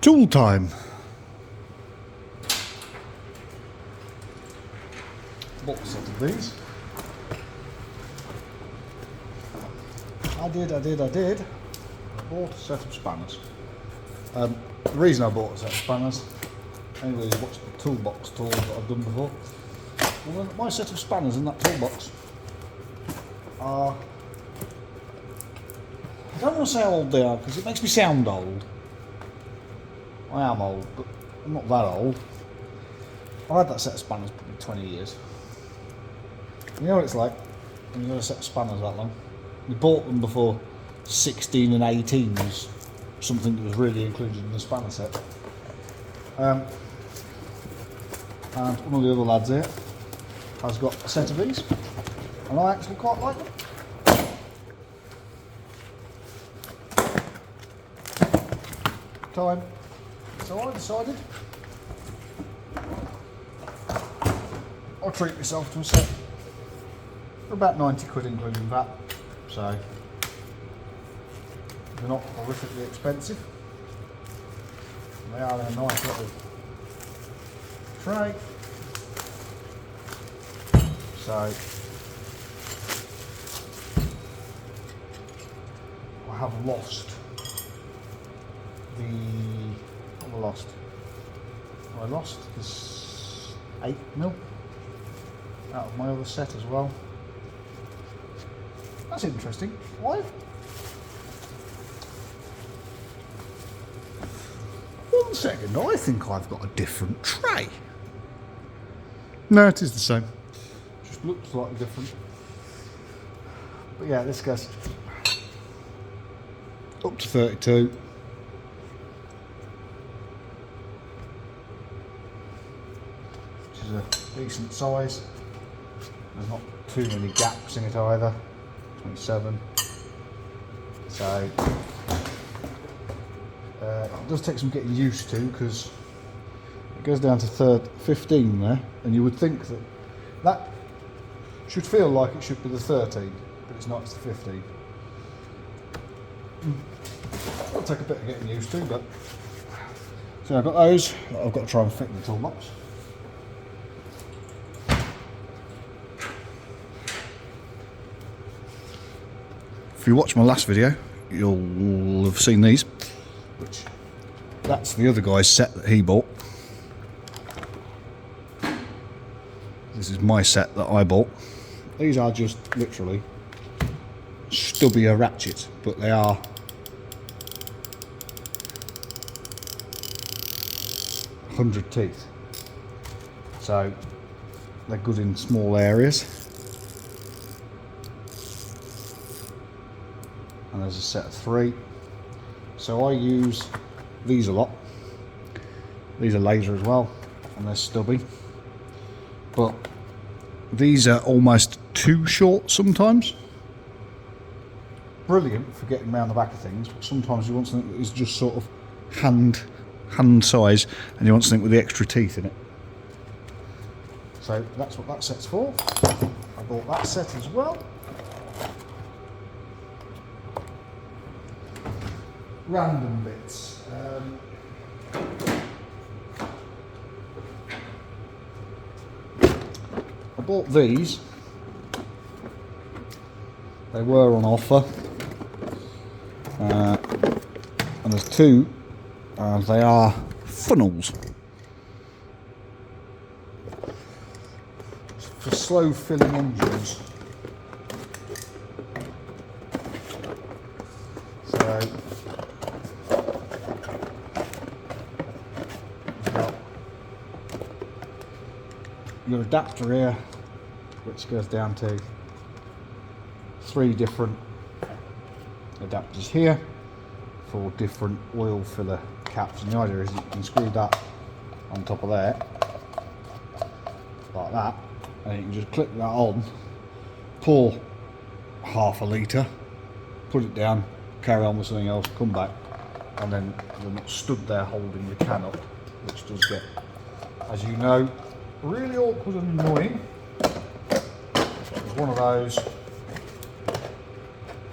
Tool time. Bought a set of these. I did. I bought a set of spanners. The reason I bought a set of spanners, anybody who's watched the toolbox tools that I've done before, well, my set of spanners in that toolbox are, I don't want to say how old they are because it makes me sound old. I am old, but I'm not that old. I had that set of spanners probably 20 years. You know what it's like when you've got a set of spanners that long? You bought them before 16 and 18 was something that was really included in the spanner set. And one of the other lads here has got a set of these, and I actually quite like them. Time. So I decided I'll treat myself to a set for about 90 quid including VAT. So they're not horrifically expensive. They are in a nice little tray. So I have lost I lost this 8mm out of my other set as well. That's interesting. Why? One second, I think I've got a different tray. No, it is the same. Just looks slightly different. But yeah, this goes up to 32. Which is a decent size. There's not too many gaps in it either. 27. So it does take some getting used to because it goes down to 15 there, and you would think that that should feel like it should be the 13, but it's not, it's the 15. It'll take a bit of getting used to, but so I've got those that I've got to try and fit in the toolbox. If you watch my last video, you'll have seen these, which that's the other guy's set that he bought. This is my set that I bought. These are just literally stubbier ratchets, but they are .100 teeth, so they're good in small areas. And there's a set of 3. So I use these a lot. These are laser as well, and they're stubby. But these are almost too short sometimes. Brilliant for getting around the back of things, but sometimes you want something that is just sort of hand size, and you want something with the extra teeth in it. So that's what that set's for. I bought that set as well. Random bits. I bought these. They were on offer. And there's 2. They are funnels. For slow filling engines. So your adapter here, which goes down to 3 different adapters here for different oil filler caps, and the idea is you can screw that on top of there like that, and you can just clip that on, pour half a litre, put it down, carry on with something else, come back, and then you're not stood there holding the can up, which does get, as you know, really awkward and annoying. There's one of those.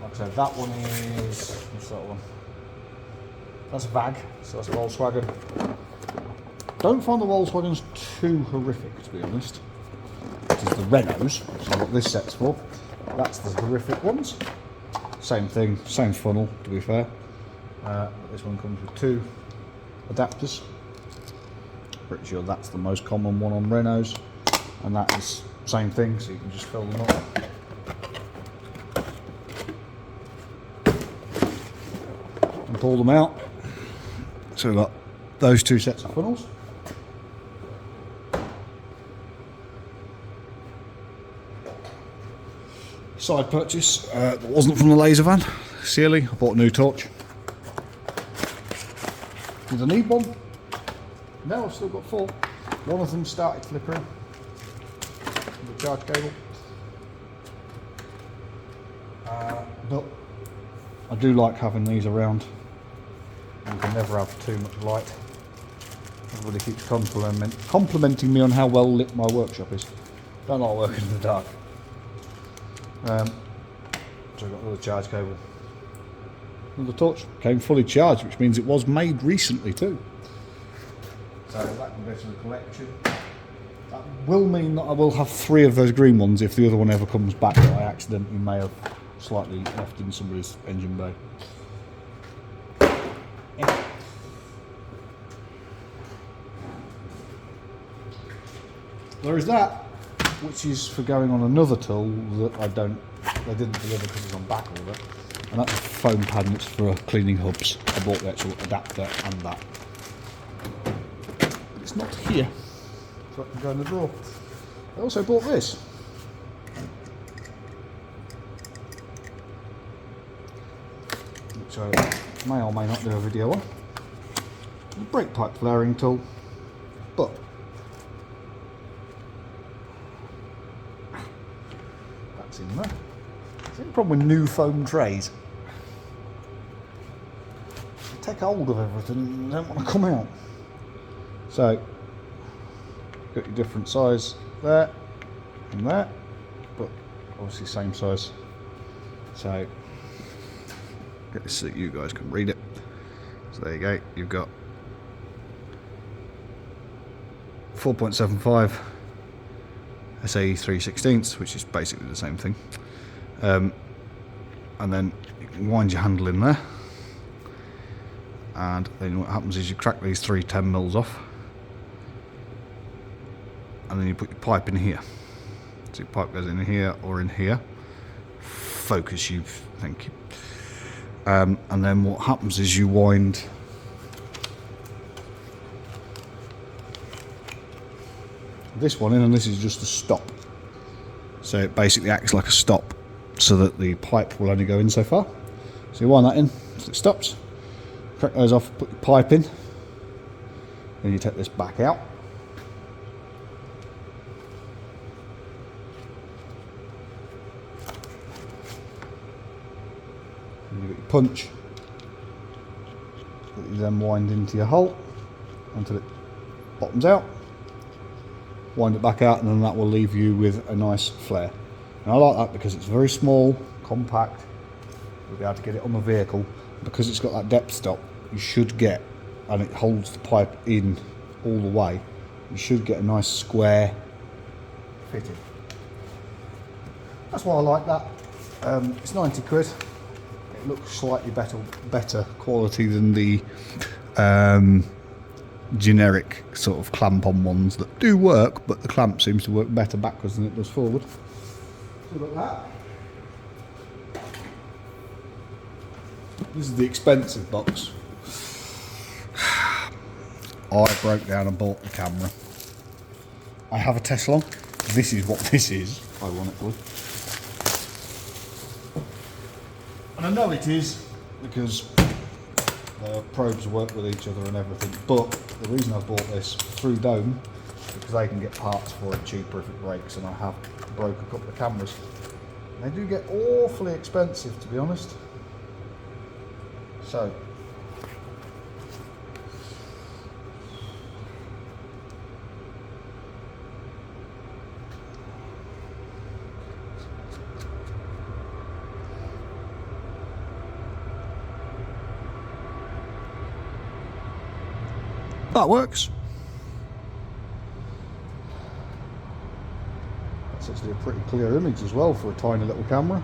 Like I said, that one is, what's that one? That's a VAG, so that's a Volkswagen. Don't find the Volkswagens too horrific, to be honest. Which is the Renaults, which is what this set's for. That's the horrific ones. Same thing, same funnel, to be fair. But this one comes with 2 adapters. Pretty sure that's the most common one on Renaults. And that is same thing, so you can just fill them up. And pull them out. So we've got those 2 sets of funnels. Side purchase that wasn't from the laser van. Sealy, I bought a new torch. Did I need one? No, I've still got 4. One of them started flickering. The charge cable. But I do like having these around. You can never have too much light. Everybody keeps complimenting me on how well lit my workshop is. Don't like working in the dark. So I've got another charge cable. Another torch. Came fully charged, which means it was made recently too. So that can go to the collection. That will mean that I will have 3 of those green ones if the other one ever comes back that I accidentally may have slightly left in somebody's engine bay. Yeah. There is that, which is for going on another tool that they didn't deliver because it's on back order, and that's a foam pad and it's for cleaning hubs. I bought the actual adapter and that. It's not here, so I can go in the drawer. I also bought this. Which I may or may not do a video on. A brake pipe flaring tool, but that's in there. The problem with new foam trays, they take hold of everything and don't want to come out. So, got your different size there and there, but obviously same size. So, get this so that you guys can read it. So there you go, you've got 4.75 SAE 3/16, which is basically the same thing. And then you can wind your handle in there, and then what happens is you crack these 3 10mm off, and then you put your pipe in here. So your pipe goes in here or in here. Focus, you, thank you. And then what happens is you wind this one in, and this is just a stop. So it basically acts like a stop, so that the pipe will only go in so far. So you wind that in, so it stops. Crack those off, put your pipe in. Then you take this back out. And you got your punch that you then wind into your hole until it bottoms out. Wind it back out, and then that will leave you with a nice flare. And I like that because it's very small, compact. You'll be able to get it on the vehicle. Because it's got that depth stop, you should get, and it holds the pipe in all the way, you should get a nice square fitting. That's why I like that. It's 90 quid. It looks slightly better quality than the generic sort of clamp-on ones that do work, but the clamp seems to work better backwards than it does forward. So look at that. This is the expensive box. I broke down and bought the camera. I have a Tesla. This is what this is, ironically. And I know it is because the probes work with each other and everything, but the reason I bought this through Dome is because they can get parts for it cheaper if it breaks, and I have broke a couple of cameras. And they do get awfully expensive, to be honest. So, That works. That's actually a pretty clear image as well for a tiny little camera.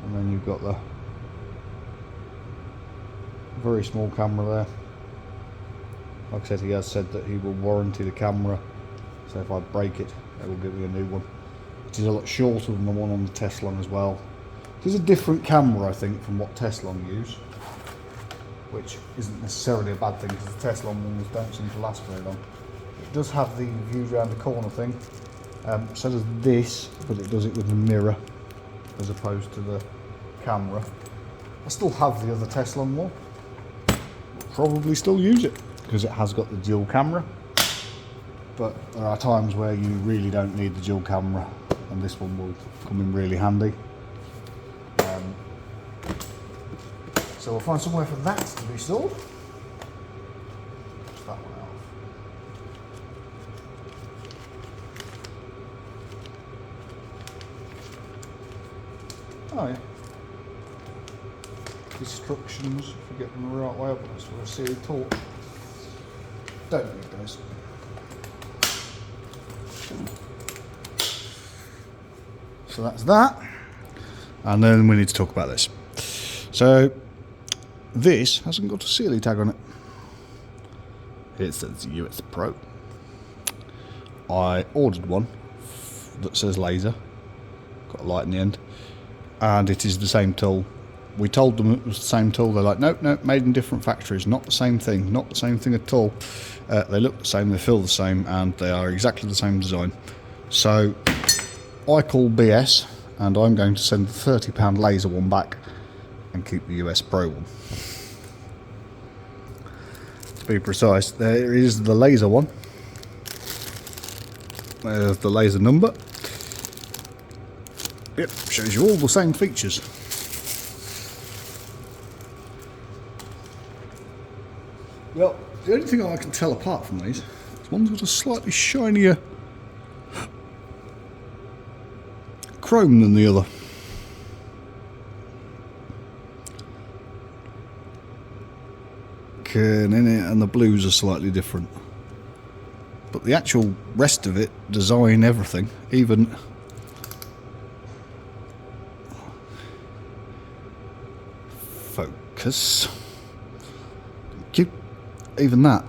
And then you've got the very small camera there. Like I said, he has said that he will warranty the camera, so if I break it, they will give me a new one, which is a lot shorter than the one on the Teslon as well. It is a different camera, I think, from what Teslon use, which isn't necessarily a bad thing because the Teslon ones don't seem to last very long. It does have the view around the corner thing, so does this, but it does it with the mirror as opposed to the camera. I still have the other Teslon one, probably still use it because it has got the dual camera, but there are times where you really don't need the dual camera and this one will come in really handy. So we'll find somewhere for that to be stored. Just that one off. Oh yeah. Instructions, if you get them the right way up, that's what I see a torch. Don't need those. So that's that. And then we need to talk about this. So this hasn't got a Sealy tag on it. It says US Pro. I ordered one that says laser, got a light in the end, and it is the same tool. We told them it was the same tool. They're like, nope, made in different factories, not the same thing, not the same thing at all. They look the same, they feel the same, and they are exactly the same design. So I call BS, and I'm going to send the £30 laser one back and keep the US Pro one. To be precise, there is the laser one. There's the laser number. Yep, shows you all the same features. Well, the only thing I can tell apart from these is one's got a slightly shinier chrome than the other. And the blues are slightly different. But the actual rest of it, design, everything, even focus. Even that.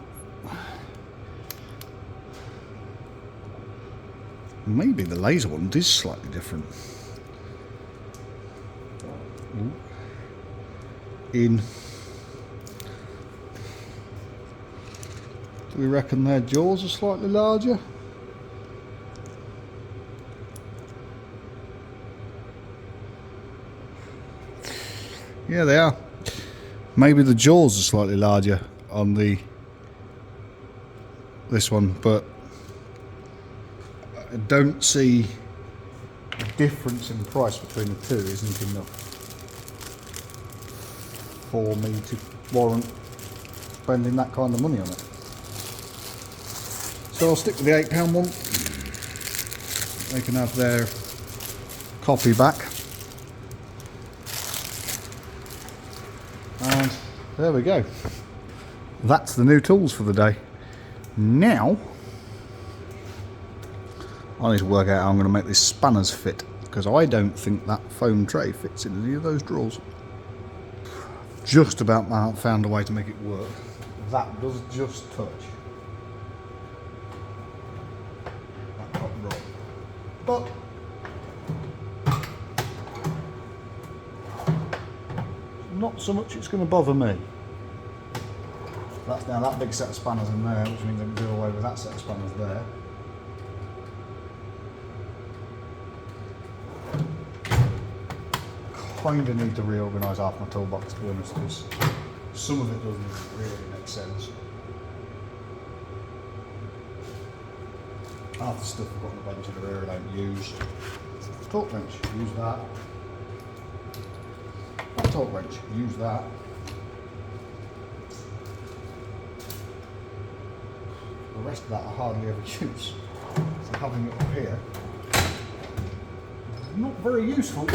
Maybe the laser one is slightly different. Do we reckon their jaws are slightly larger? Yeah, they are. Maybe the jaws are slightly larger on this one, but I don't see the difference in price between the two isn't enough for me to warrant spending that kind of money on it. So I'll stick with the £8 one. They can have their copy back. And there we go. That's the new tools for the day. Now, I need to work out how I'm going to make these spanners fit, because I don't think that foam tray fits in any of those drawers. Just about found a way to make it work. That does just touch that top row. But not so much it's going to bother me. That's now that big set of spanners in there, which means I can do away with that set of spanners there. Kind of need to reorganise half my toolbox, to be honest, because some of it doesn't really make sense. Half the stuff I've got on the bench over here I don't use. Torque wrench, use that. That torque wrench, use that. The rest of that I hardly ever use. So having it up here, not very useful.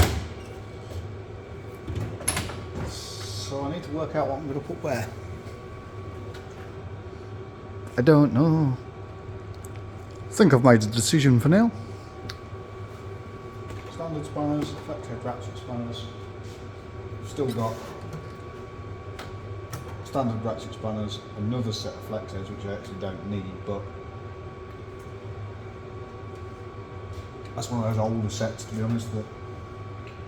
so I need to work out what I'm going to put where. I don't know. I think I've made a decision for now. Standard spanners, flex head ratchet spanners. Still got standard ratchet spanners, another set of flex heads which I actually don't need, but that's one of those older sets, to be honest, that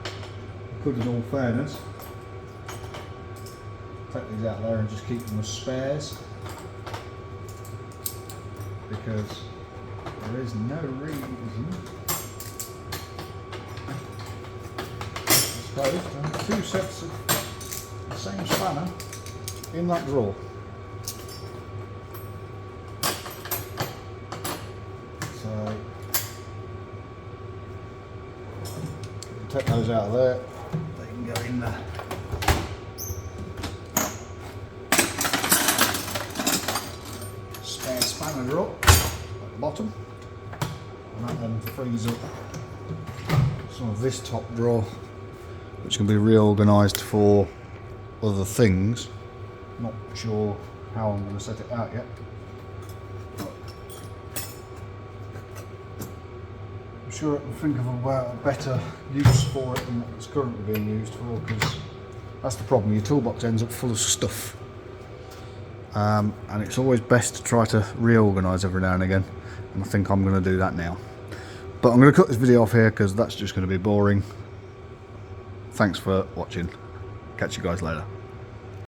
I could, in all fairness, take these out there and just keep them as spares, because there is no reason, I suppose, to have two sets of the same spanner in that drawer. So take those out of there, they can go in there. Spare spanner drawer at the bottom, and that then frees up some of this top drawer, which can be reorganised for other things. Not sure how I'm going to set it out yet. I'm sure I can think of a better use for it than what it's currently being used for, because that's the problem, your toolbox ends up full of stuff. And it's always best to try to reorganise every now and again, and I think I'm going to do that now. But I'm going to cut this video off here because that's just going to be boring. Thanks for watching. Catch you guys later.